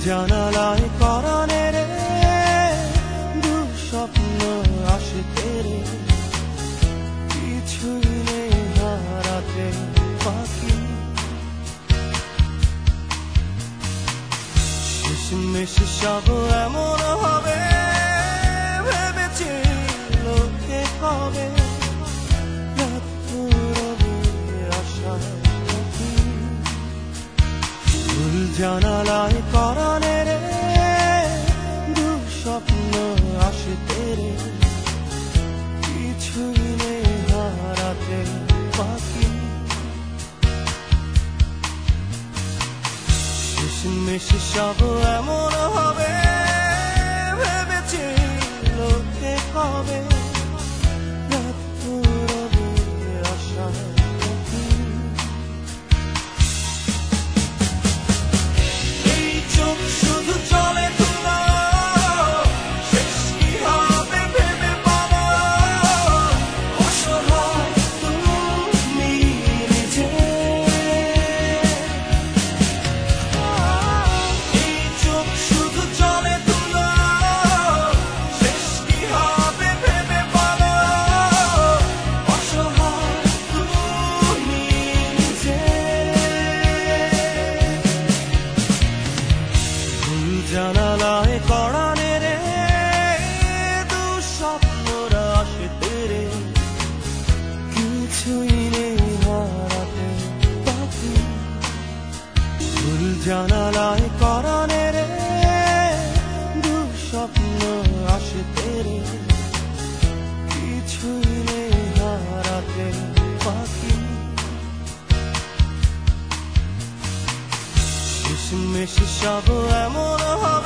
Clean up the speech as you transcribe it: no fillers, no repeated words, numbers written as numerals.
জানালায় পরাণে রে দুঃস্বপ্ন আসে তেরে, কিছুই নেই হারাতে বাকি। শেষমেশ সব এমন হবে ভেবেছি লোকে হবে, রাত রবে আশায় থাকি। ভুল জানালায় পরাণে রে দুঃস্বপ্ন আসে তেরে, কিছুই নেই হারাতে বাকি। শেষমেশ সব এমন হবে ভেবেছি লোকে হবে, রাত রবে আশায় থাকি। এই চোখ শুধু চলে ধুলো, শেষ কি হবে ভেবে বলো, অসহায় তুমি নিজে। এই চোখ শুধু চলে ধুলো, শেষ কি হবে ভেবে বলো, অসহায় তুমি নিজে। ভুল জানালায় পরাণে রে দুঃস্বপ্নরা আসে তেরে, কিছুই নেই হারাতে বাকি। ভুল জানালায় পরাণে রে দুঃস্বপ্ন আসে তেরে, কিছুই নেই হারাতে বাকি। শেষমেশ সব এমন হবে